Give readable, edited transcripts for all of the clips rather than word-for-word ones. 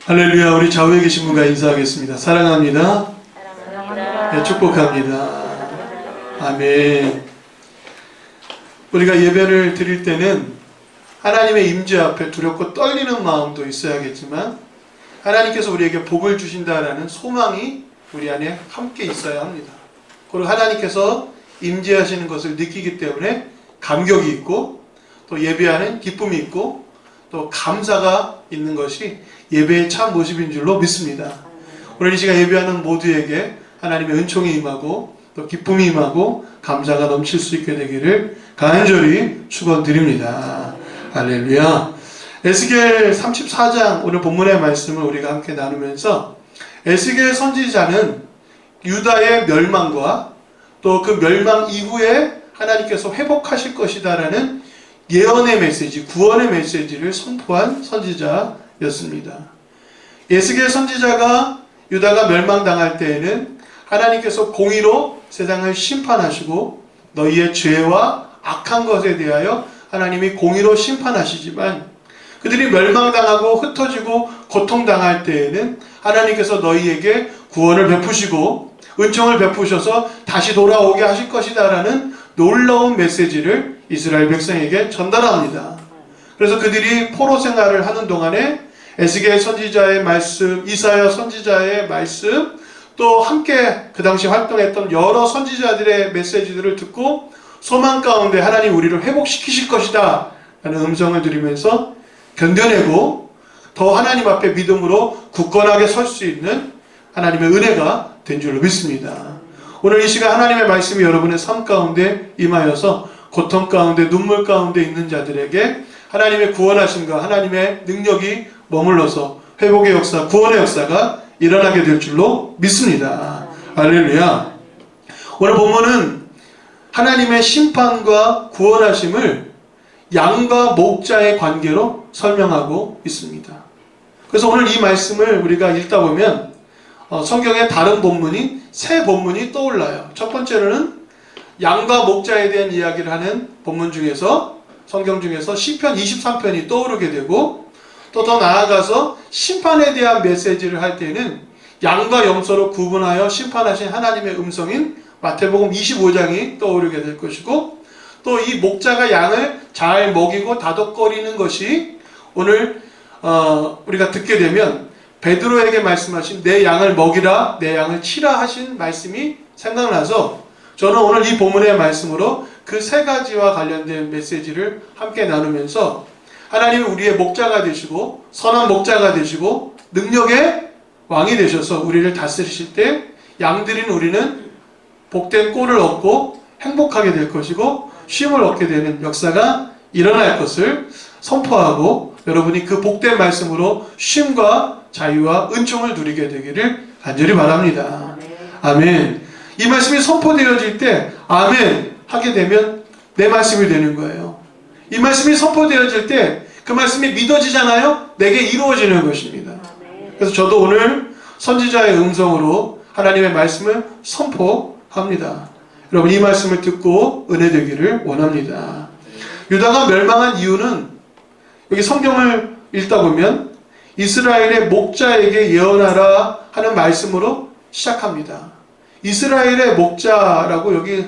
할렐루야. 우리 좌우에 계신 분과 인사하겠습니다. 사랑합니다. 네, 축복합니다. 아멘. 우리가 예배를 드릴 때는 하나님의 임재 앞에 두렵고 떨리는 마음도 있어야겠지만 하나님께서 우리에게 복을 주신다라는 소망이 우리 안에 함께 있어야 합니다. 그리고 하나님께서 임재하시는 것을 느끼기 때문에 감격이 있고 또 예배하는 기쁨이 있고 또 감사가 있는 것이 예배의 참 모습인 줄로 믿습니다. 오늘 이 시간 예배하는 모두에게 하나님의 은총이 임하고 또 기쁨이 임하고 감사가 넘칠 수 있게 되기를 간절히 축원드립니다. 할렐루야. 에스겔 34장 오늘 본문의 말씀을 우리가 함께 나누면서 에스겔 선지자는 유다의 멸망과 또 그 멸망 이후에 하나님께서 회복하실 것이다라는 예언의 메시지, 구원의 메시지를 선포한 선지자였습니다. 에스겔 선지자가 유다가 멸망당할 때에는 하나님께서 공의로 세상을 심판하시고 너희의 죄와 악한 것에 대하여 하나님이 공의로 심판하시지만 그들이 멸망당하고 흩어지고 고통당할 때에는 하나님께서 너희에게 구원을 베푸시고 은총을 베푸셔서 다시 돌아오게 하실 것이다 라는 놀라운 메시지를 이스라엘 백성에게 전달합니다. 그래서 그들이 포로 생활을 하는 동안에 에스겔 선지자의 말씀, 이사야 선지자의 말씀, 또 함께 그 당시 활동했던 여러 선지자들의 메시지들을 듣고 소망 가운데 하나님 우리를 회복시키실 것이다 라는 음성을 들으면서 견뎌내고 더 하나님 앞에 믿음으로 굳건하게 설 수 있는 하나님의 은혜가 된 줄로 믿습니다. 오늘 이 시간 하나님의 말씀이 여러분의 삶 가운데 임하여서 고통 가운데 눈물 가운데 있는 자들에게 하나님의 구원하심과 하나님의 능력이 머물러서 회복의 역사, 구원의 역사가 일어나게 될 줄로 믿습니다. 할렐루야. 오늘 본문은 하나님의 심판과 구원하심을 양과 목자의 관계로 설명하고 있습니다. 그래서 오늘 이 말씀을 우리가 읽다 보면 성경의 다른 본문이 세 본문이 떠올라요. 첫 번째로는 양과 목자에 대한 이야기를 하는 본문 중에서 성경 중에서 시편 23편이 떠오르게 되고 또 더 나아가서 심판에 대한 메시지를 할 때는 양과 염소로 구분하여 심판하신 하나님의 음성인 마태복음 25장이 떠오르게 될 것이고 또 이 목자가 양을 잘 먹이고 다독거리는 것이 오늘 우리가 듣게 되면 베드로에게 말씀하신 내 양을 먹이라 내 양을 치라 하신 말씀이 생각나서 저는 오늘 이 본문의 말씀으로 그 세 가지와 관련된 메시지를 함께 나누면서 하나님이 우리의 목자가 되시고 선한 목자가 되시고 능력의 왕이 되셔서 우리를 다스리실 때 양들인 우리는 복된 꼴을 얻고 행복하게 될 것이고 쉼을 얻게 되는 역사가 일어날 것을 선포하고 여러분이 그 복된 말씀으로 쉼과 자유와 은총을 누리게 되기를 간절히 바랍니다. 아멘. 이 말씀이 선포되어질 때 아멘 하게 되면 내 말씀이 되는 거예요. 이 말씀이 선포되어질 때 그 말씀이 믿어지잖아요. 내게 이루어지는 것입니다. 그래서 저도 오늘 선지자의 음성으로 하나님의 말씀을 선포합니다. 여러분 이 말씀을 듣고 은혜 되기를 원합니다. 유다가 멸망한 이유는 여기 성경을 읽다 보면 이스라엘의 목자에게 예언하라 하는 말씀으로 시작합니다. 이스라엘의 목자라고 여기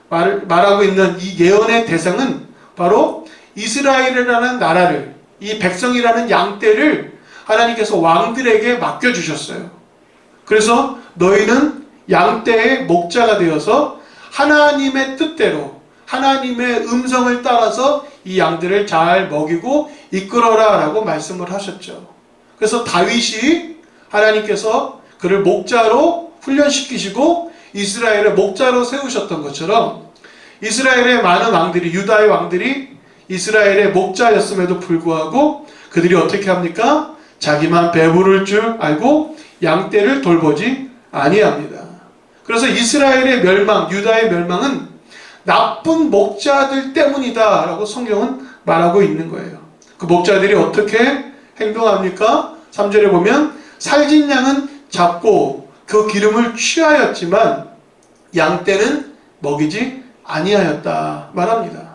말하고 있는 이 예언의 대상은 바로 이스라엘이라는 나라를, 이 백성이라는 양떼를 하나님께서 왕들에게 맡겨주셨어요. 그래서 너희는 양떼의 목자가 되어서 하나님의 뜻대로 하나님의 음성을 따라서 이 양들을 잘 먹이고 이끌어라 라고 말씀을 하셨죠. 그래서 다윗이 하나님께서 그를 목자로 훈련시키시고 이스라엘의 목자로 세우셨던 것처럼 이스라엘의 많은 왕들이 유다의 왕들이 이스라엘의 목자였음에도 불구하고 그들이 어떻게 합니까? 자기만 배부를 줄 알고 양떼를 돌보지 아니합니다. 그래서 이스라엘의 멸망, 유다의 멸망은 나쁜 목자들 때문이다 라고 성경은 말하고 있는 거예요. 그 목자들이 어떻게 행동합니까? 3절에 보면 살진 양은 잡고 그 기름을 취하였지만 양떼는 먹이지 아니하였다 말합니다.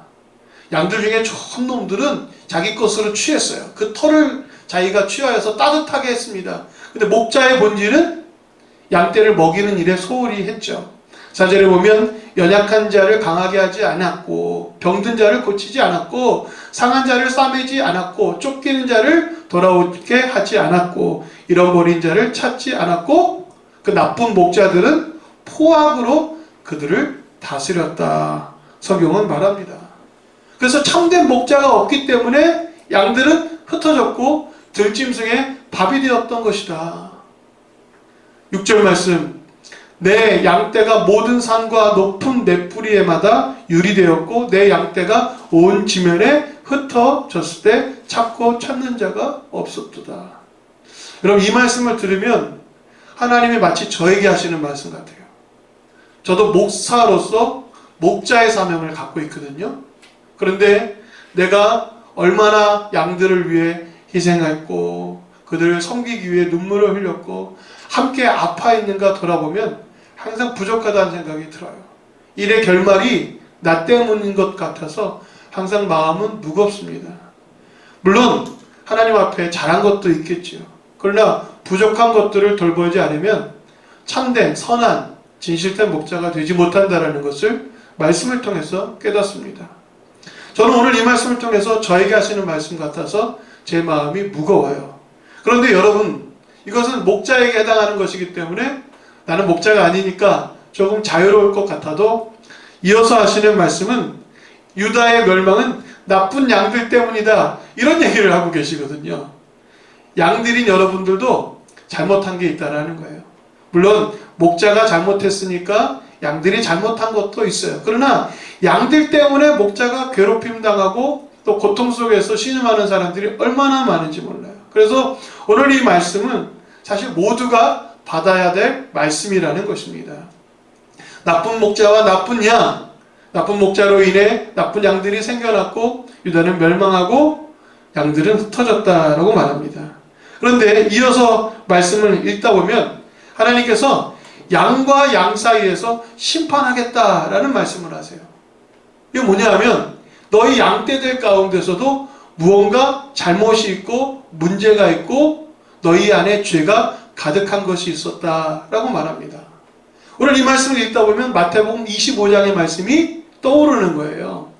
양들 중에 좋은 놈들은 자기 것으로 취했어요. 그 털을 자기가 취하여서 따뜻하게 했습니다. 근데 목자의 본질은 양떼를 먹이는 일에 소홀히 했죠. 4절에 보면 연약한 자를 강하게 하지 않았고 병든 자를 고치지 않았고 상한 자를 싸매지 않았고 쫓기는 자를 돌아오게 하지 않았고 잃어버린 자를 찾지 않았고 그 나쁜 목자들은 포악으로 그들을 다스렸다. 성경은 말합니다. 그래서 참된 목자가 없기 때문에 양들은 흩어졌고 들짐승의 밥이 되었던 것이다. 6절 말씀, 내 양떼가 모든 산과 높은 내 뿌리에마다 유리되었고 내 양떼가 온 지면에 흩어졌을 때 찾고 찾는 자가 없었도다. 여러분, 이 말씀을 들으면 하나님이 마치 저에게 하시는 말씀 같아요. 저도 목사로서 목자의 사명을 갖고 있거든요. 그런데 내가 얼마나 양들을 위해 희생했고 그들을 섬기기 위해 눈물을 흘렸고 함께 아파했는가 돌아보면 항상 부족하다는 생각이 들어요. 일의 결말이 나 때문인 것 같아서 항상 마음은 무겁습니다. 물론 하나님 앞에 잘한 것도 있겠지요. 그러나 부족한 것들을 돌보지 않으면 참된 선한 진실된 목자가 되지 못한다는 것을 말씀을 통해서 깨닫습니다. 저는 오늘 이 말씀을 통해서 저에게 하시는 말씀 같아서 제 마음이 무거워요. 그런데 여러분, 이것은 목자에게 해당하는 것이기 때문에 나는 목자가 아니니까 조금 자유로울 것 같아도 이어서 하시는 말씀은 유다의 멸망은 나쁜 양들 때문이다, 이런 얘기를 하고 계시거든요. 양들인 여러분들도 잘못한 게 있다라는 거예요. 물론 목자가 잘못했으니까 양들이 잘못한 것도 있어요. 그러나 양들 때문에 목자가 괴롭힘 당하고 또 고통 속에서 신음하는 사람들이 얼마나 많은지 몰라요. 그래서 오늘 이 말씀은 사실 모두가 받아야 될 말씀이라는 것입니다. 나쁜 목자와 나쁜 양, 나쁜 목자로 인해 나쁜 양들이 생겨났고 유다는 멸망하고 양들은 흩어졌다라고 말합니다. 그런데 이어서 말씀을 읽다 보면 하나님께서 양과 양 사이에서 심판하겠다라는 말씀을 하세요. 이게 뭐냐 하면 너희 양떼들 가운데서도 무언가 잘못이 있고 문제가 있고 너희 안에 죄가 가득한 것이 있었다라고 말합니다. 오늘 이 말씀을 읽다 보면 마태복음 25장의 말씀이 떠오르는 거예요.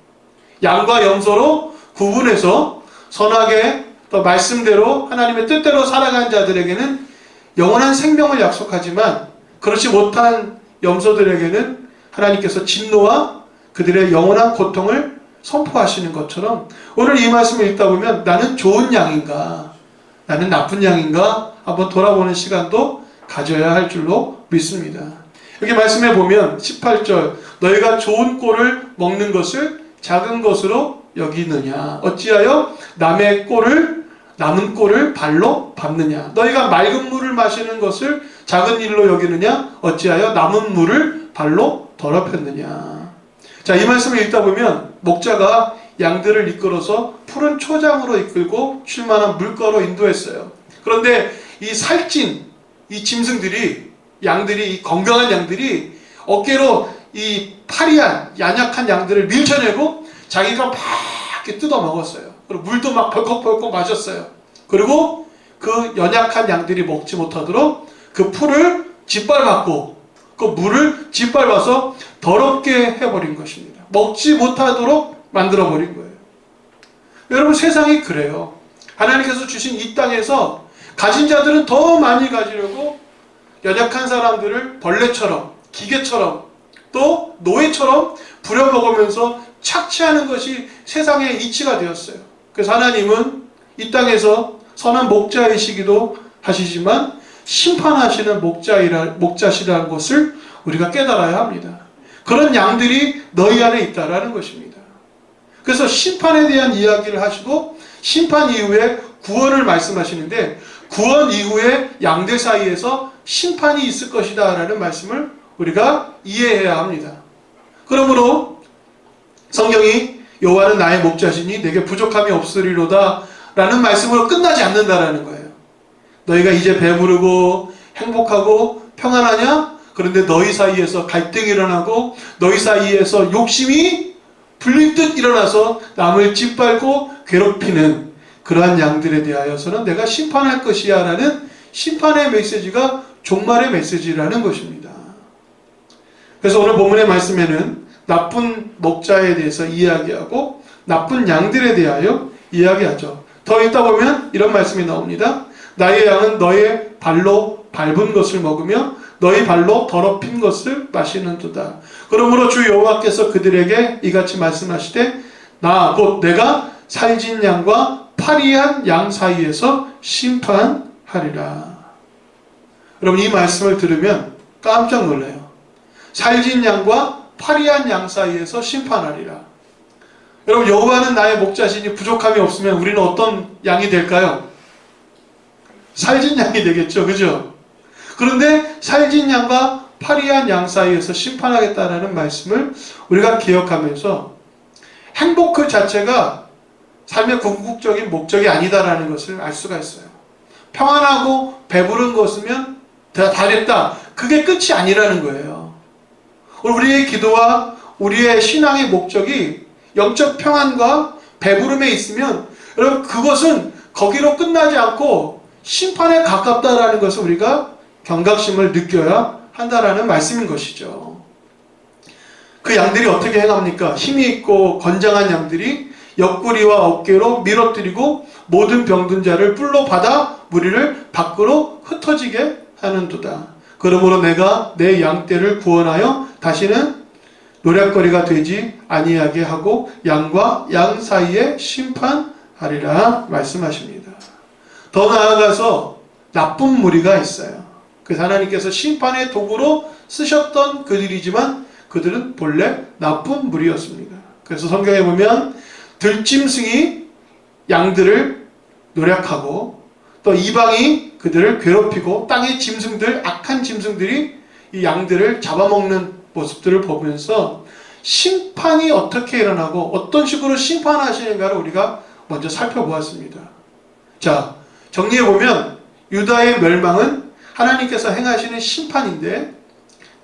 양과 염소로 구분해서 선하게 또 말씀대로 하나님의 뜻대로 살아간 자들에게는 영원한 생명을 약속하지만 그렇지 못한 염소들에게는 하나님께서 진노와 그들의 영원한 고통을 선포하시는 것처럼 오늘 이 말씀을 읽다 보면 나는 좋은 양인가 나는 나쁜 양인가 한번 돌아보는 시간도 가져야 할 줄로 믿습니다. 여기 말씀해 보면 18절, 너희가 좋은 꼴을 먹는 것을 작은 것으로 여기느냐, 어찌하여 남의 남은 꼴을 발로 밟느냐, 너희가 맑은 물을 마시는 것을 작은 일로 여기느냐, 어찌하여 남은 물을 발로 더럽혔느냐. 자, 이 말씀을 읽다 보면 목자가 양들을 이끌어서 푸른 초장으로 이끌고 쉴만한 물가로 인도했어요. 그런데 이 살찐 이 짐승들이, 양들이, 이 건강한 양들이 어깨로 이 파리한 연약한 양들을 밀쳐내고 자기가 막 이렇게 뜯어 먹었어요. 그리고 물도 막 벌컥벌컥 마셨어요. 그리고 그 연약한 양들이 먹지 못하도록 그 풀을 짓밟았고 그 물을 짓밟아서 더럽게 해버린 것입니다. 먹지 못하도록 만들어버린 거예요. 여러분, 세상이 그래요. 하나님께서 주신 이 땅에서 가진 자들은 더 많이 가지려고 연약한 사람들을 벌레처럼, 기계처럼, 또 노예처럼 부려먹으면서 착취하는 것이 세상의 이치가 되었어요. 그래서 하나님은 이 땅에서 선한 목자이시기도 하시지만 심판하시는 목자시라는 것을 우리가 깨달아야 합니다. 그런 양들이 너희 안에 있다라는 것입니다. 그래서 심판에 대한 이야기를 하시고 심판 이후에 구원을 말씀하시는데 구원 이후에 양들 사이에서 심판이 있을 것이다 라는 말씀을 우리가 이해해야 합니다. 그러므로 성경이 여호와는 나의 목자시니 내게 부족함이 없으리로다 라는 말씀으로 끝나지 않는다라는 거예요. 너희가 이제 배부르고 행복하고 평안하냐? 그런데 너희 사이에서 갈등이 일어나고 너희 사이에서 욕심이 불릴 듯 일어나서 남을 짓밟고 괴롭히는 그러한 양들에 대하여서는 내가 심판할 것이야 라는 심판의 메시지가 종말의 메시지라는 것입니다. 그래서 오늘 본문의 말씀에는 나쁜 목자에 대해서 이야기하고 나쁜 양들에 대하여 이야기하죠. 더 읽다 보면 이런 말씀이 나옵니다. 나의 양은 너의 발로 밟은 것을 먹으며 너희 발로 더럽힌 것을 마시는도다. 그러므로 주 여호와께서 그들에게 이같이 말씀하시되 나 곧 내가 살진 양과 파리한 양 사이에서 심판하리라. 여러분 이 말씀을 들으면 깜짝 놀라요. 살진 양과 파리한 양 사이에서 심판하리라. 여러분 여호와는 나의 목자시니 부족함이 없으면 우리는 어떤 양이 될까요? 살진 양이 되겠죠. 그죠? 그런데 살진 양과 파리한 양 사이에서 심판하겠다라는 말씀을 우리가 기억하면서 행복 그 자체가 삶의 궁극적인 목적이 아니다라는 것을 알 수가 있어요. 평안하고 배부른 것이면 다 됐다. 그게 끝이 아니라는 거예요. 우리의 기도와 우리의 신앙의 목적이 영적 평안과 배부름에 있으면 여러분 그것은 거기로 끝나지 않고 심판에 가깝다라는 것을 우리가 경각심을 느껴야 한다라는 말씀인 것이죠. 그 양들이 어떻게 행합니까? 힘이 있고 건장한 양들이 옆구리와 어깨로 밀어뜨리고 모든 병든 자를 뿔로 받아 무리를 밖으로 흩어지게 하는도다. 그러므로 내가 내 양떼를 구원하여 다시는 노략거리가 되지 아니하게 하고 양과 양 사이에 심판하리라 말씀하십니다. 더 나아가서 나쁜 무리가 있어요. 그래서 하나님께서 심판의 도구로 쓰셨던 그들이지만 그들은 본래 나쁜 무리였습니다. 그래서 성경에 보면 들짐승이 양들을 노략하고 또 이방이 그들을 괴롭히고 땅의 짐승들, 악한 짐승들이 이 양들을 잡아먹는 모습들을 보면서 심판이 어떻게 일어나고 어떤 식으로 심판하시는가를 우리가 먼저 살펴보았습니다. 자, 정리해보면 유다의 멸망은 하나님께서 행하시는 심판인데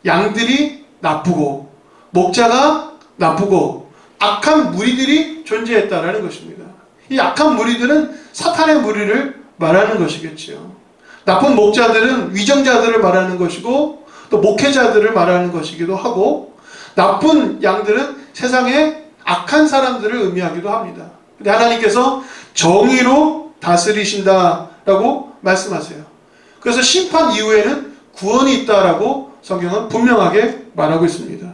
양들이 나쁘고 목자가 나쁘고 악한 무리들이 존재했다라는 것입니다. 이 악한 무리들은 사탄의 무리를 말하는 것이겠지요. 나쁜 목자들은 위정자들을 말하는 것이고 또 목회자들을 말하는 것이기도 하고 나쁜 양들은 세상의 악한 사람들을 의미하기도 합니다. 근데 하나님께서 정의로 다스리신다라고 말씀하세요. 그래서 심판 이후에는 구원이 있다라고 성경은 분명하게 말하고 있습니다.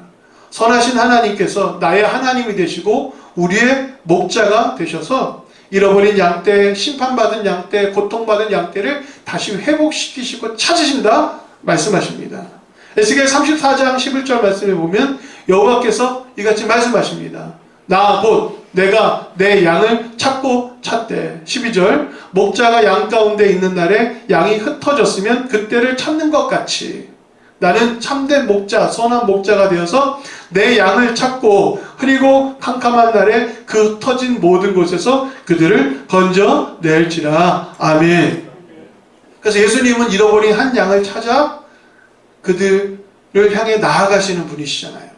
선하신 하나님께서 나의 하나님이 되시고 우리의 목자가 되셔서 잃어버린 양떼, 심판받은 양떼, 고통받은 양떼를 다시 회복시키시고 찾으신다 말씀하십니다. 에스겔 34장 11절 말씀에 보면 여호와께서 이같이 말씀하십니다. 나 곧 내가 내 양을 찾고 찾되 12절 목자가 양 가운데 있는 날에 양이 흩어졌으면 그때를 찾는 것 같이 나는 참된 목자, 선한 목자가 되어서 내 양을 찾고 흐리고 캄캄한 날에 그 흩어진 모든 곳에서 그들을 건져낼지라. 아멘. 그래서 예수님은 잃어버린 한 양을 찾아 그들을 향해 나아가시는 분이시잖아요.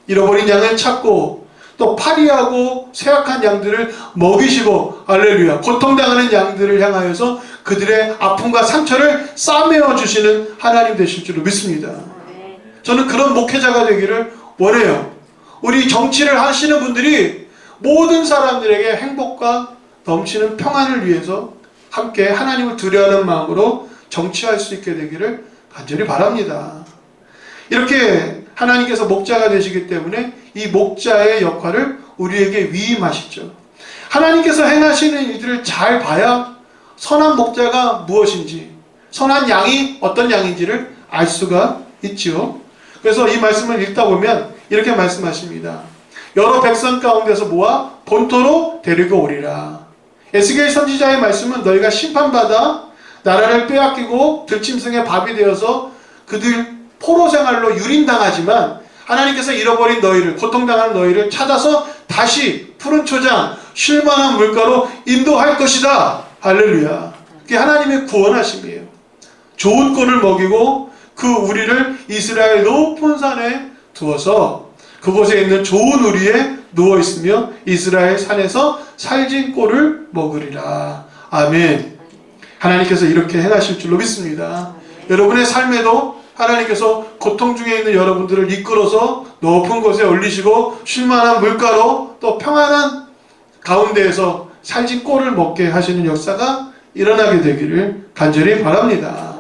잃어버린 양을 찾고 또 파리하고 쇠약한 양들을 먹이시고 할렐루야 고통당하는 양들을 향하여서 그들의 아픔과 상처를 싸매어 주시는 하나님 되실 줄로 믿습니다. 저는 그런 목회자가 되기를 원해요. 우리 정치를 하시는 분들이 모든 사람들에게 행복과 넘치는 평안을 위해서 함께 하나님을 두려워하는 마음으로 정치할 수 있게 되기를 간절히 바랍니다. 이렇게 하나님께서 목자가 되시기 때문에 이 목자의 역할을 우리에게 위임하시죠. 하나님께서 행하시는 일들을 잘 봐야 선한 목자가 무엇인지, 선한 양이 어떤 양인지를 알 수가 있지요. 그래서 이 말씀을 읽다 보면 이렇게 말씀하십니다. 여러 백성 가운데서 모아 본토로 데리고 오리라. 에스겔 선지자의 말씀은 너희가 심판받아 나라를 빼앗기고 들짐승의 밥이 되어서 그들 포로 생활로 유린당하지만 하나님께서 잃어버린 너희를, 고통당하는 너희를 찾아서 다시 푸른 초장, 쉴만한 물가로 인도할 것이다. 할렐루야. 그게 하나님의 구원하심이에요. 좋은 꼴을 먹이고 그 우리를 이스라엘 높은 산에 두어서 그곳에 있는 좋은 우리의 누워있으며 이스라엘 산에서 살진 꼴을 먹으리라. 아멘. 하나님께서 이렇게 행하실 줄로 믿습니다. 여러분의 삶에도 하나님께서 고통 중에 있는 여러분들을 이끌어서 높은 곳에 올리시고 쉴만한 물가로 또 평안한 가운데에서 살진 꼴을 먹게 하시는 역사가 일어나게 되기를 간절히 바랍니다.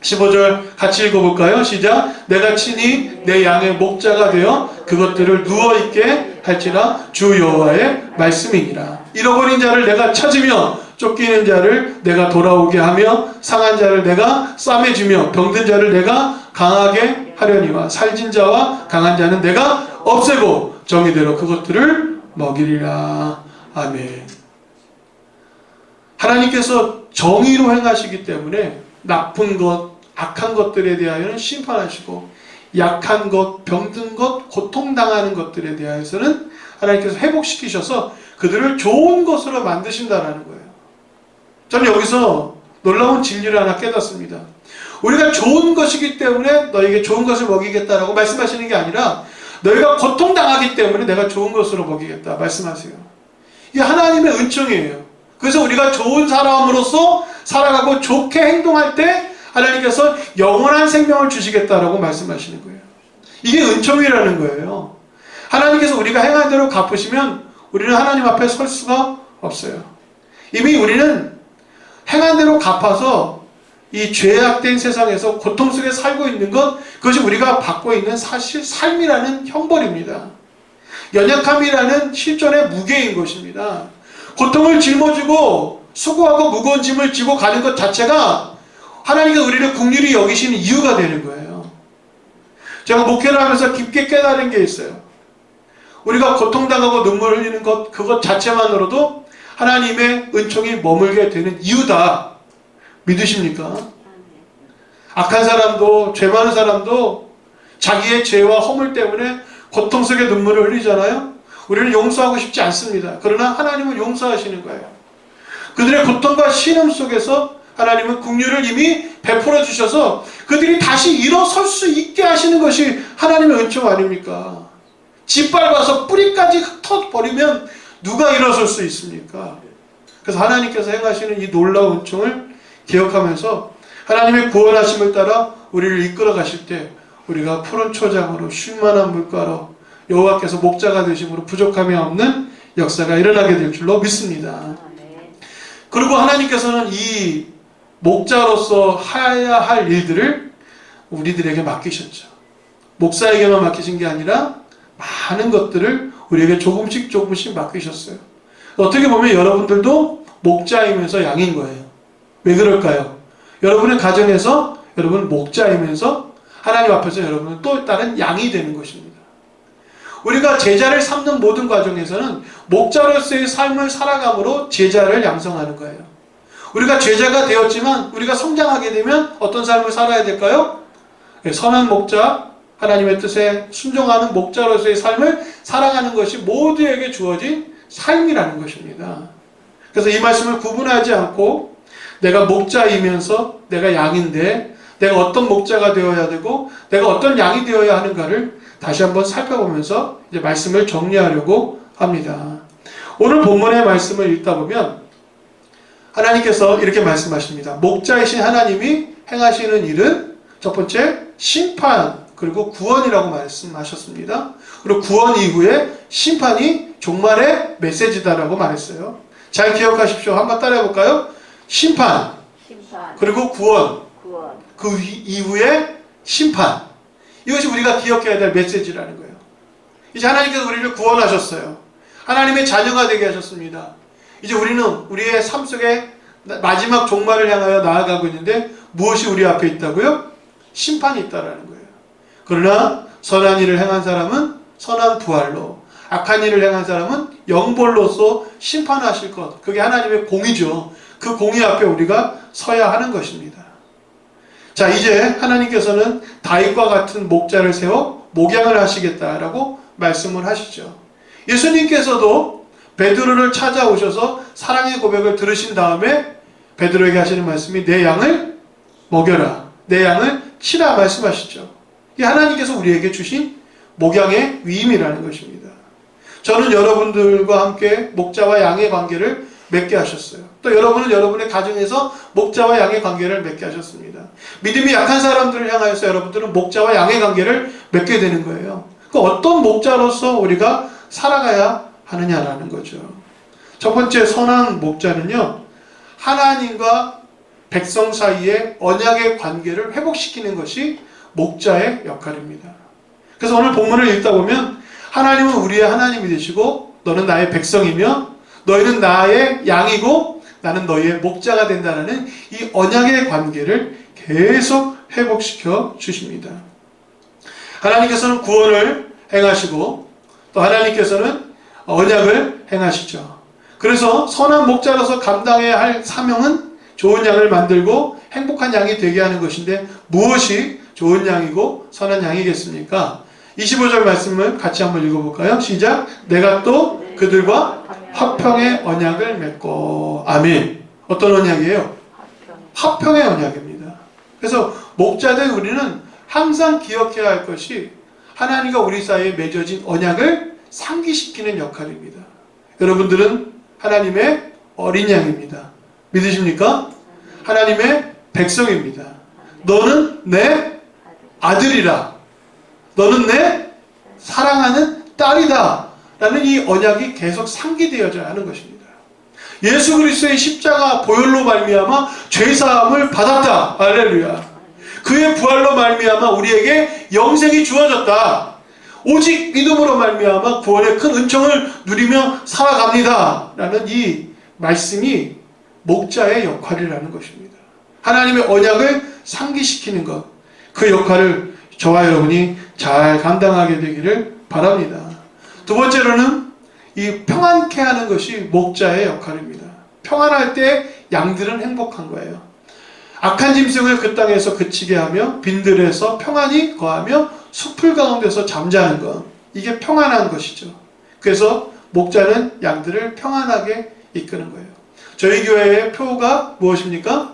15절 같이 읽어볼까요? 시작. 내가 친히 내 양의 목자가 되어 그것들을 누워있게 할지라 주 여호와의 말씀이니라. 잃어버린 자를 내가 찾으며 쫓기는 자를 내가 돌아오게 하며 상한 자를 내가 싸매주며 병든 자를 내가 강하게 하려니와 살진 자와 강한 자는 내가 없애고 정의대로 그것들을 먹이리라. 아멘. 하나님께서 정의로 행하시기 때문에 나쁜 것, 악한 것들에 대하여는 심판하시고 약한 것, 병든 것, 고통당하는 것들에 대해서는 하나님께서 회복시키셔서 그들을 좋은 것으로 만드신다라는 거예요. 저는 여기서 놀라운 진리를 하나 깨닫습니다. 우리가 좋은 것이기 때문에 너에게 좋은 것을 먹이겠다라고 말씀하시는 게 아니라 너희가 고통당하기 때문에 내가 좋은 것으로 먹이겠다 말씀하세요. 이게 하나님의 은총이에요. 그래서 우리가 좋은 사람으로서 살아가고 좋게 행동할 때 하나님께서 영원한 생명을 주시겠다라고 말씀하시는 거예요. 이게 은총이라는 거예요. 하나님께서 우리가 행한 대로 갚으시면 우리는 하나님 앞에 설 수가 없어요. 이미 우리는 행한 대로 갚아서 이 죄악된 세상에서 고통 속에 살고 있는 것, 그것이 우리가 받고 있는 사실 삶이라는 형벌입니다. 연약함이라는 실존의 무게인 것입니다. 고통을 짊어지고 수고하고 무거운 짐을 지고 가는 것 자체가 하나님께서 우리를 긍휼히 여기시는 이유가 되는 거예요. 제가 목회를 하면서 깊게 깨달은 게 있어요. 우리가 고통당하고 눈물 흘리는 것, 그것 자체만으로도 하나님의 은총이 머물게 되는 이유다. 믿으십니까? 악한 사람도, 죄 많은 사람도 자기의 죄와 허물 때문에 고통 속에 눈물을 흘리잖아요. 우리는 용서하고 싶지 않습니다. 그러나 하나님은 용서하시는 거예요. 그들의 고통과 신음 속에서 하나님은 긍휼을 이미 베풀어 주셔서 그들이 다시 일어설 수 있게 하시는 것이 하나님의 은총 아닙니까? 짓밟아서 뿌리까지 흩어버리면 누가 일어설 수 있습니까? 그래서 하나님께서 행하시는 이 놀라운 은총을 기억하면서 하나님의 구원하심을 따라 우리를 이끌어 가실 때 우리가 푸른 초장으로 쉴만한 물가로 여호와께서 목자가 되심으로 부족함이 없는 역사가 일어나게 될 줄로 믿습니다. 그리고 하나님께서는 이 목자로서 해야 할 일들을 우리들에게 맡기셨죠. 목사에게만 맡기신 게 아니라 많은 것들을 우리에게 조금씩 맡기셨어요. 어떻게 보면 여러분들도 목자이면서 양인 거예요. 왜 그럴까요? 여러분의 가정에서 여러분 목자이면서 하나님 앞에서 여러분은 또 다른 양이 되는 것입니다. 우리가 제자를 삼는 모든 과정에서는 목자로서의 삶을 살아감으로 제자를 양성하는 거예요. 우리가 제자가 되었지만 우리가 성장하게 되면 어떤 삶을 살아야 될까요? 선한 목자, 하나님의 뜻에 순종하는 목자로서의 삶을 살아가는 것이 모두에게 주어진 삶이라는 것입니다. 그래서 이 말씀을 구분하지 않고 내가 목자이면서 내가 양인데 내가 어떤 목자가 되어야 되고 내가 어떤 양이 되어야 하는가를 다시 한번 살펴보면서 이제 말씀을 정리하려고 합니다. 오늘 본문의 말씀을 읽다 보면 하나님께서 이렇게 말씀하십니다. 목자이신 하나님이 행하시는 일은 첫 번째 심판 그리고 구원이라고 말씀하셨습니다. 그리고 구원 이후에 심판이 종말의 메시지다라고 말했어요. 잘 기억하십시오. 한번 따라해 볼까요? 심판. 그리고 구원. 그 이후에 심판. 이것이 우리가 기억해야 될 메시지라는 거예요. 이제 하나님께서 우리를 구원하셨어요. 하나님의 자녀가 되게 하셨습니다. 이제 우리는 우리의 삶 속에 마지막 종말을 향하여 나아가고 있는데 무엇이 우리 앞에 있다고요? 심판이 있다라는 거예요. 그러나 선한 일을 행한 사람은 선한 부활로, 악한 일을 행한 사람은 영벌로서 심판하실 것. 그게 하나님의 공의죠. 그 공의 앞에 우리가 서야 하는 것입니다. 자, 이제 하나님께서는 다윗과 같은 목자를 세워 목양을 하시겠다라고 말씀을 하시죠. 예수님께서도 베드로를 찾아오셔서 사랑의 고백을 들으신 다음에 베드로에게 하시는 말씀이 내 양을 먹여라, 내 양을 치라 말씀하시죠. 이게 하나님께서 우리에게 주신 목양의 위임이라는 것입니다. 저는 여러분들과 함께 목자와 양의 관계를 맺게 하셨어요. 또 여러분은 여러분의 가정에서 목자와 양의 관계를 맺게 하셨습니다. 믿음이 약한 사람들을 향하여서 여러분들은 목자와 양의 관계를 맺게 되는 거예요. 그 어떤 목자로서 우리가 살아가야 하느냐라는 거죠. 첫 번째 선한 목자는요, 하나님과 백성 사이의 언약의 관계를 회복시키는 것이 목자의 역할입니다. 그래서 오늘 본문을 읽다 보면 하나님은 우리의 하나님이 되시고 너는 나의 백성이며 너희는 나의 양이고 나는 너희의 목자가 된다는 이 언약의 관계를 계속 회복시켜 주십니다. 하나님께서는 구원을 행하시고 또 하나님께서는 언약을 행하시죠. 그래서 선한 목자로서 감당해야 할 사명은 좋은 양을 만들고 행복한 양이 되게 하는 것인데 무엇이 좋은 양이고 선한 양이겠습니까? 25절 말씀을 같이 한번 읽어볼까요? 시작. 내가 또 그들과 화평의 언약을 맺고. 아멘. 어떤 언약이에요? 화평의 언약입니다. 그래서 목자된 우리는 항상 기억해야 할 것이 하나님과 우리 사이에 맺어진 언약을 상기시키는 역할입니다. 여러분들은 하나님의 어린 양입니다. 믿으십니까? 하나님의 백성입니다. 너는 내 아들이라. 너는 내 사랑하는 딸이다. 라는 이 언약이 계속 상기되어져야 하는 것입니다. 예수 그리스도의 십자가 보혈로 말미암아 죄사함을 받았다. 할렐루야. 그의 부활로 말미암아 우리에게 영생이 주어졌다. 오직 믿음으로 말미암아 구원의 큰 은총을 누리며 살아갑니다. 라는 이 말씀이 목자의 역할이라는 것입니다. 하나님의 언약을 상기시키는 것, 그 역할을 저와 여러분이 잘 감당하게 되기를 바랍니다. 두 번째로는 이 평안케 하는 것이 목자의 역할입니다. 평안할 때 양들은 행복한 거예요. 악한 짐승을 그 땅에서 그치게 하며 빈들에서 평안히 거하며 숲을 가운데서 잠자는 것, 이게 평안한 것이죠. 그래서 목자는 양들을 평안하게 이끄는 거예요. 저희 교회의 표가 무엇입니까?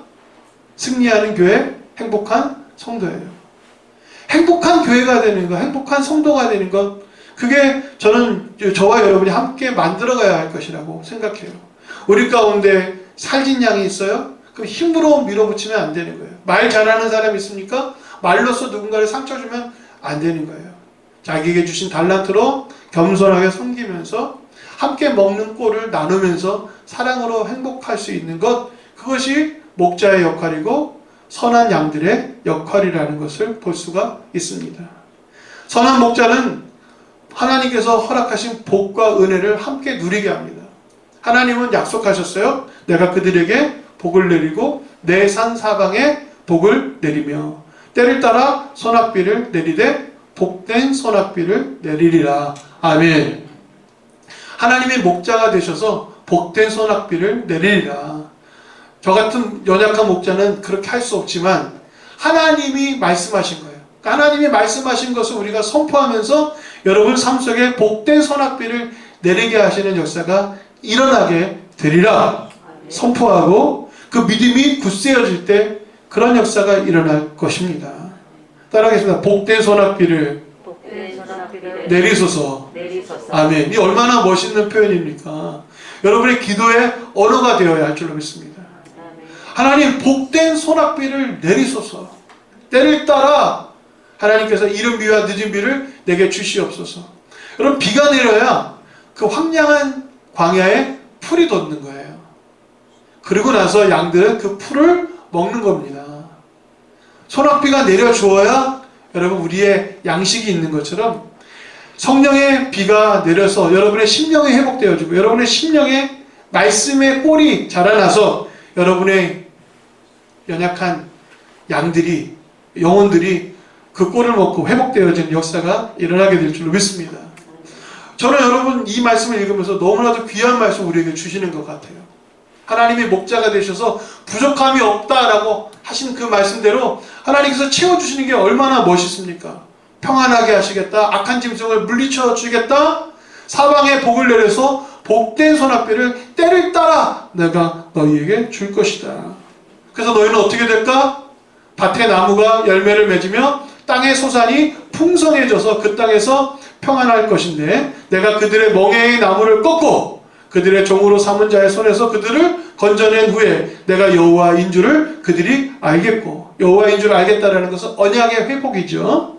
승리하는 교회, 행복한 성도예요. 행복한 교회가 되는 것, 행복한 성도가 되는 것, 그게 저는 저와 여러분이 함께 만들어가야 할 것이라고 생각해요. 우리 가운데 살진 양이 있어요? 그 힘으로 밀어붙이면 안 되는 거예요. 말 잘하는 사람이 있습니까? 말로써 누군가를 상처 주면 안 되는 거예요. 자기에게 주신 달란트로 겸손하게 섬기면서 함께 먹는 꼴을 나누면서 사랑으로 행복할 수 있는 것, 그것이 목자의 역할이고 선한 양들의 역할이라는 것을 볼 수가 있습니다. 선한 목자는 하나님께서 허락하신 복과 은혜를 함께 누리게 합니다. 하나님은 약속하셨어요. 내가 그들에게 복을 내리고 내 산 사방에 복을 내리며 때를 따라 소낙비를 내리되 복된 소낙비를 내리리라. 아멘. 하나님의 목자가 되셔서 복된 소낙비를 내리리라. 저 같은 연약한 목자는 그렇게 할 수 없지만 하나님이 말씀하신 거예요. 하나님이 말씀하신 것을 우리가 선포하면서 여러분 삶 속에 복된 소낙비를 내리게 하시는 역사가 일어나게 되리라. 선포하고 그 믿음이 굳세어질 때 그런 역사가 일어날 것입니다. 따라하겠습니다. 복된 소낙비를 내리소서. 아멘. 이 얼마나 멋있는 표현입니까? 여러분의 기도의 언어가 되어야 할 줄로 믿습니다. 하나님, 복된 소낙비를 내리소서. 때를 따라 하나님께서 이른 비와 늦은 비를 내게 주시옵소서. 여러분, 비가 내려야 그 황량한 광야에 풀이 돋는 거예요. 그리고 나서 양들은 그 풀을 먹는 겁니다. 소낙비가 내려 주어야 여러분 우리의 양식이 있는 것처럼 성령의 비가 내려서 여러분의 심령이 회복되어지고 여러분의 심령에 말씀의 꼴이 자라나서 여러분의 연약한 양들이, 영혼들이 그 꼴을 먹고 회복되어지는 역사가 일어나게 될 줄로 믿습니다. 저는 여러분 이 말씀을 읽으면서 너무나도 귀한 말씀 우리에게 주시는 것 같아요. 하나님이 목자가 되셔서 부족함이 없다라고 하신 그 말씀대로 하나님께서 채워주시는 게 얼마나 멋있습니까? 평안하게 하시겠다. 악한 짐승을 물리쳐 주겠다. 사방에 복을 내려서 복된 소낙비를 때를 따라 내가 너희에게 줄 것이다. 그래서 너희는 어떻게 될까? 밭의 나무가 열매를 맺으며 땅의 소산이 풍성해져서 그 땅에서 평안할 것인데 내가 그들의 멍에의 나무를 꺾고 그들의 종으로 삼은 자의 손에서 그들을 건져낸 후에 내가 여호와인 줄을 그들이 알겠고, 여호와인 줄 알겠다라는 것은 언약의 회복이죠.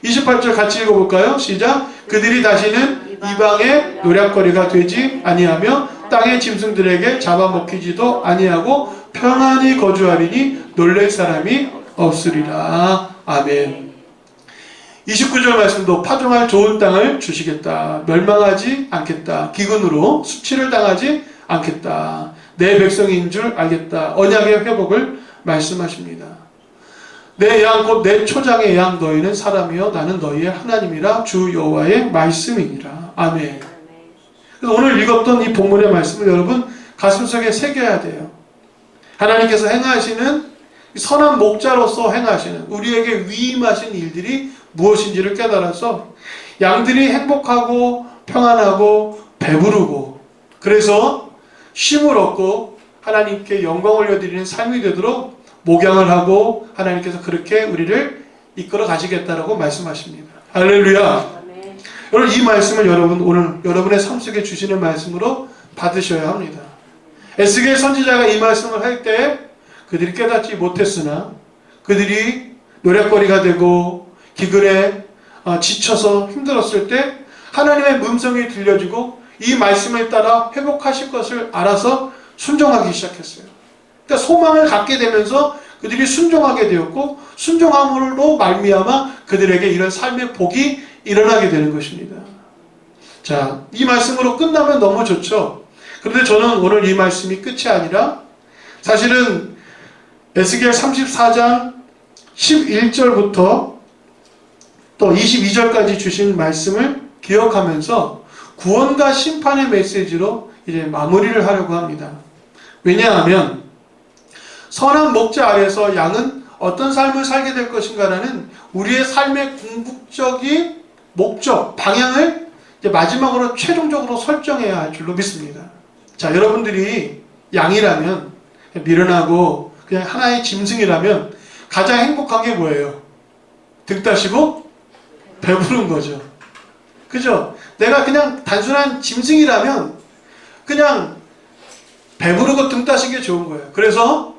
28절 같이 읽어볼까요? 시작. 그들이 다시는 이방의 노략거리가 되지 아니하며 땅의 짐승들에게 잡아먹히지도 아니하고 평안히 거주하리니 놀랄 사람이 없으리라. 아멘. 29절 말씀도 파종할 좋은 땅을 주시겠다. 멸망하지 않겠다. 기근으로 수치를 당하지 않겠다. 내 백성인 줄 알겠다. 언약의 회복을 말씀하십니다. 내 양 곧 내 초장의 양 너희는 사람이여 나는 너희의 하나님이라 주 여호와의 말씀이니라. 아멘. 그래서 오늘 읽었던 이 본문의 말씀을 여러분 가슴속에 새겨야 돼요. 하나님께서 행하시는 선한 목자로서 행하시는 우리에게 위임하신 일들이 무엇인지를 깨달아서 양들이 행복하고 평안하고 배부르고 그래서 쉼을 얻고 하나님께 영광을 올려드리는 삶이 되도록 목양을 하고 하나님께서 그렇게 우리를 이끌어 가시겠다라고 말씀하십니다. 할렐루야. 여러분 이 말씀을 여러분 오늘 여러분의 삶 속에 주시는 말씀으로 받으셔야 합니다. 에스겔 선지자가 이 말씀을 할 때 그들이 깨닫지 못했으나 그들이 노략거리가 되고 기근에 지쳐서 힘들었을 때 하나님의 음성이 들려지고 이 말씀을 따라 회복하실 것을 알아서 순종하기 시작했어요. 그러니까 소망을 갖게 되면서 그들이 순종하게 되었고 순종함으로 말미암아 그들에게 이런 삶의 복이 일어나게 되는 것입니다. 자, 이 말씀으로 끝나면 너무 좋죠. 그런데 저는 오늘 이 말씀이 끝이 아니라 사실은 에스겔 34장 11절부터 또 22절까지 주신 말씀을 기억하면서 구원과 심판의 메시지로 이제 마무리를 하려고 합니다. 왜냐하면 선한 목자 아래서 양은 어떤 삶을 살게 될 것인가라는 우리의 삶의 궁극적인 목적, 방향을 이제 마지막으로 최종적으로 설정해야 할 줄로 믿습니다. 자, 여러분들이 양이라면 미련하고 그냥 하나의 짐승이라면 가장 행복한 게 뭐예요? 등 따시고 배부른 거죠. 그죠? 내가 그냥 단순한 짐승이라면 그냥 배부르고 등 따신 게 좋은 거예요. 그래서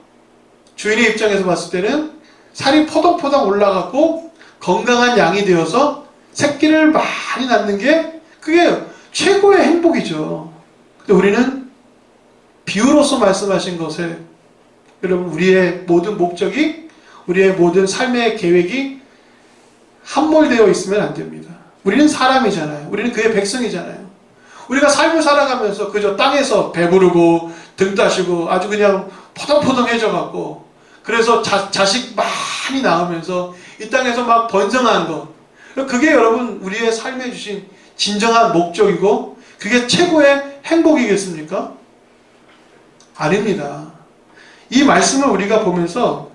주인의 입장에서 봤을 때는 살이 포덕포덕 올라가고 건강한 양이 되어서 새끼를 많이 낳는 게 그게 최고의 행복이죠. 근데 우리는 비유로서 말씀하신 것에 여러분 우리의 모든 목적이 우리의 모든 삶의 계획이 함몰되어 있으면 안 됩니다. 우리는 사람이잖아요. 우리는 그의 백성이잖아요. 우리가 삶을 살아가면서 그저 땅에서 배부르고 등 따시고 아주 그냥 포동포동해져 갖고 그래서 자식 많이 낳으면서 이 땅에서 막 번성한 것, 그게 여러분 우리의 삶에 주신 진정한 목적이고 그게 최고의 행복이겠습니까? 아닙니다. 이 말씀을 우리가 보면서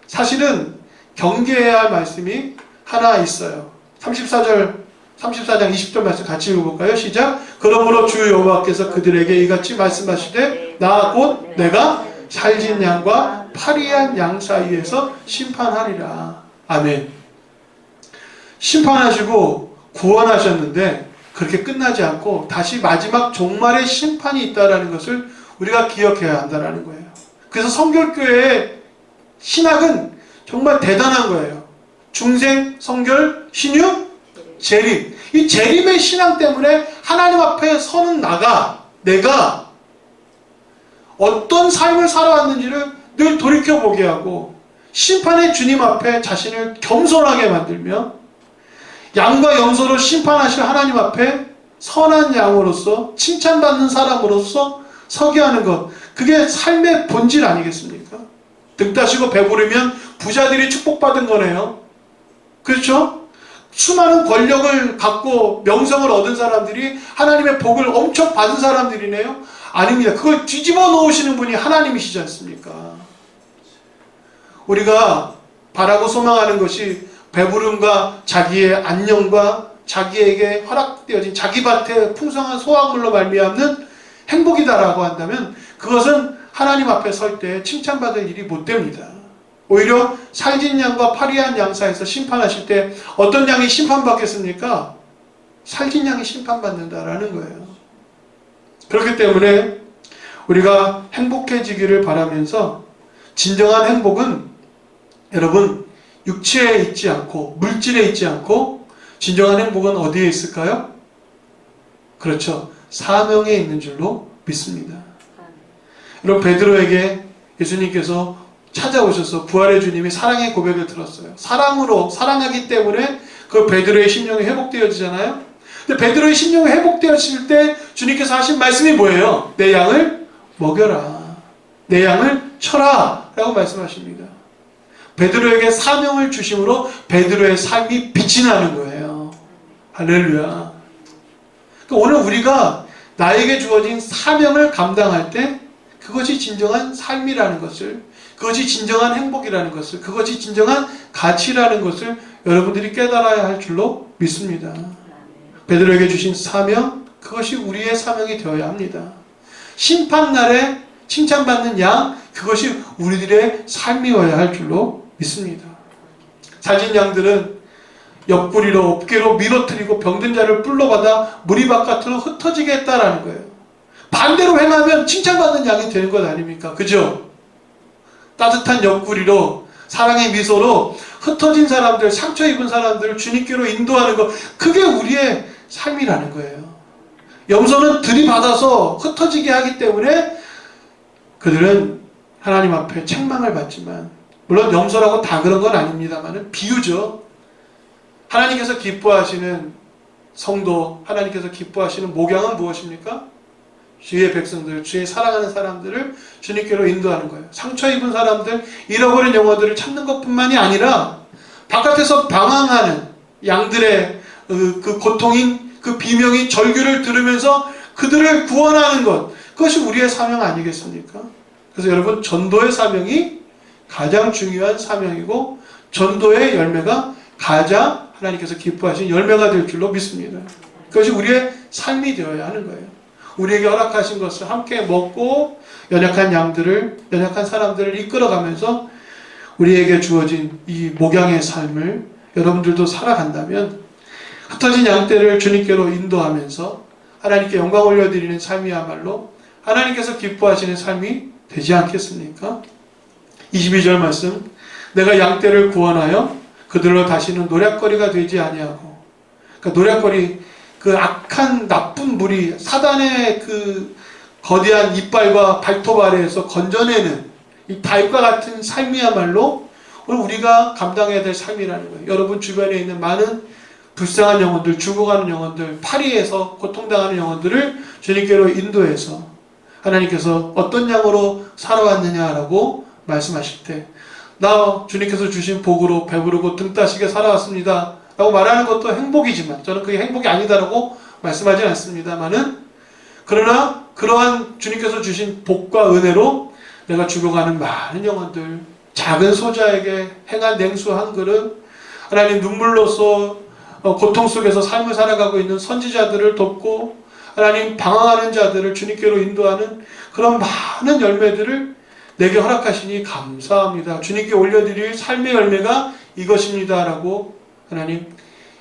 사실은 경계해야 할 말씀이 하나 있어요. 34장 20절 말씀 같이 읽어볼까요? 시작. 그러므로 주 여호와께서 그들에게 이같이 말씀하시되 나 곧 내가 살진 양과 파리한 양 사이에서 심판하리라. 아멘. 심판하시고 구원하셨는데 그렇게 끝나지 않고 다시 마지막 종말의 심판이 있다는 것을 우리가 기억해야 한다는 거예요. 그래서 성결교회의 신학은 정말 대단한 거예요. 중생, 성결, 신유, 재림. 이 재림의 신앙 때문에 하나님 앞에 서는 내가 어떤 삶을 살아왔는지를 늘 돌이켜보게 하고 심판의 주님 앞에 자신을 겸손하게 만들며 양과 염소로 심판하실 하나님 앞에 선한 양으로서 칭찬받는 사람으로서 서게 하는 것, 그게 삶의 본질 아니겠습니까? 등 따시고 배부르면 부자들이 축복받은 거네요. 그렇죠? 수많은 권력을 갖고 명성을 얻은 사람들이 하나님의 복을 엄청 받은 사람들이네요. 아닙니다. 그걸 뒤집어 놓으시는 분이 하나님이시지 않습니까? 우리가 바라고 소망하는 것이 배부름과 자기의 안녕과 자기에게 허락되어진 자기 밭의 풍성한 소화물로 말미암는 행복이다라고 한다면 그것은 하나님 앞에 설 때 칭찬받을 일이 못 됩니다. 오히려 살진 양과 파리한 양 사이에서 심판하실 때 어떤 양이 심판받겠습니까? 살찐 양이 심판받는다라는 거예요. 그렇기 때문에 우리가 행복해지기를 바라면서, 진정한 행복은 여러분 육체에 있지 않고 물질에 있지 않고, 진정한 행복은 어디에 있을까요? 그렇죠. 사명에 있는 줄로 믿습니다. 여러분, 베드로에게 예수님께서 찾아오셔서 부활의 주님이 사랑의 고백을 들었어요. 사랑으로, 사랑하기 때문에 그 베드로의 심령이 회복되어지잖아요. 근데 베드로의 심령이 회복되었을 때 주님께서 하신 말씀이 뭐예요? 내 양을 먹여라, 내 양을 쳐라 라고 말씀하십니다. 베드로에게 사명을 주심으로 베드로의 삶이 빛이 나는 거예요. 할렐루야. 그러니까 오늘 우리가 나에게 주어진 사명을 감당할 때 그것이 진정한 삶이라는 것을, 그것이 진정한 행복이라는 것을, 그것이 진정한 가치라는 것을 여러분들이 깨달아야 할 줄로 믿습니다. 베드로에게 주신 사명, 그것이 우리의 사명이 되어야 합니다. 심판날에 칭찬받는 양, 그것이 우리들의 삶이어야 할 줄로 믿습니다. 살찐 양들은 옆구리로 어깨로 밀어뜨리고 병든 자를 불러받아 무리 바깥으로 흩어지게 했다라는 거예요. 반대로 행하면 칭찬받는 양이 되는 것 아닙니까? 그죠? 따뜻한 옆구리로 사랑의 미소로 흩어진 사람들, 상처 입은 사람들을 주님께로 인도하는 것, 그게 우리의 삶이라는 거예요. 염소는 들이받아서 흩어지게 하기 때문에 그들은 하나님 앞에 책망을 받지만, 물론 염소라고 다 그런 건 아닙니다만 비유죠. 하나님께서 기뻐하시는 성도, 하나님께서 기뻐하시는 목양은 무엇입니까? 주의 백성들, 주의 사랑하는 사람들을 주님께로 인도하는 거예요. 상처 입은 사람들, 잃어버린 영혼들을 찾는 것뿐만이 아니라 바깥에서 방황하는 양들의 그 고통인, 그 비명인 절규를 들으면서 그들을 구원하는 것, 그것이 우리의 사명 아니겠습니까? 그래서 여러분, 전도의 사명이 가장 중요한 사명이고, 전도의 열매가 가장 하나님께서 기뻐하신 열매가 될 줄로 믿습니다. 그것이 우리의 삶이 되어야 하는 거예요. 우리에게 허락하신 것을 함께 먹고 연약한 양들을, 연약한 사람들을 이끌어가면서 우리에게 주어진 이 목양의 삶을 여러분들도 살아간다면 흩어진 양떼를 주님께로 인도하면서 하나님께 영광 올려드리는 삶이야말로 하나님께서 기뻐하시는 삶이 되지 않겠습니까? 22절 말씀, 내가 양떼를 구원하여 그들로 다시는 노략거리가 되지 아니하고, 그러니까 노략거리, 그 악한 나쁜 무리, 사단의 그 거대한 이빨과 발톱 아래에서 건져내는 이 닭과 같은 삶이야말로 오늘 우리가 감당해야 될 삶이라는 거예요. 여러분 주변에 있는 많은 불쌍한 영혼들, 죽어가는 영혼들, 파리에서 고통당하는 영혼들을 주님께로 인도해서 하나님께서 어떤 양으로 살아왔느냐라고 말씀하실 때, 나 주님께서 주신 복으로 배부르고 등 따시게 살아왔습니다 라고 말하는 것도 행복이지만, 저는 그게 행복이 아니다라고 말씀하지 않습니다만은, 그러나 그러한 주님께서 주신 복과 은혜로 내가 죽어가는 많은 영혼들, 작은 소자에게 행한 냉수 한 그릇, 하나님 눈물로써 고통 속에서 삶을 살아가고 있는 선지자들을 돕고, 하나님 방황하는 자들을 주님께로 인도하는 그런 많은 열매들을 내게 허락하시니 감사합니다. 주님께 올려드릴 삶의 열매가 이것입니다 라고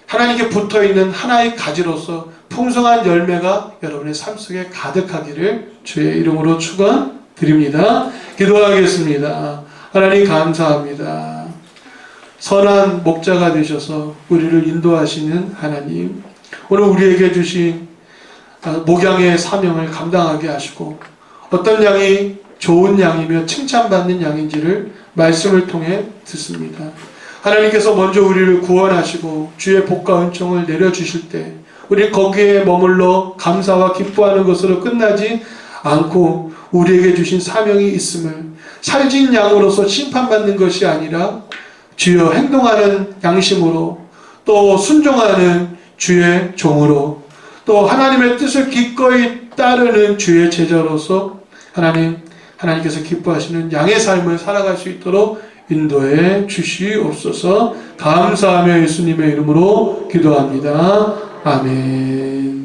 하나님께 붙어있는 하나의 가지로서 풍성한 열매가 여러분의 삶 속에 가득하기를 주의 이름으로 축원드립니다. 기도하겠습니다. 하나님 감사합니다. 선한 목자가 되셔서 우리를 인도하시는 하나님, 오늘 우리에게 주신 목양의 사명을 감당하게 하시고, 어떤 양이 좋은 양이며 칭찬받는 양인지를 말씀을 통해 듣습니다. 하나님께서 먼저 우리를 구원하시고 주의 복과 은총을 내려주실 때 우리 거기에 머물러 감사와 기뻐하는 것으로 끝나지 않고 우리에게 주신 사명이 있음을, 살진 양으로서 심판받는 것이 아니라 주여 행동하는 양심으로, 또 순종하는 주의 종으로, 또 하나님의 뜻을 기꺼이 따르는 주의 제자로서 하나님께서 기뻐하시는 양의 삶을 살아갈 수 있도록 인도해 주시옵소서. 감사하며 예수님의 이름으로 기도합니다. 아멘.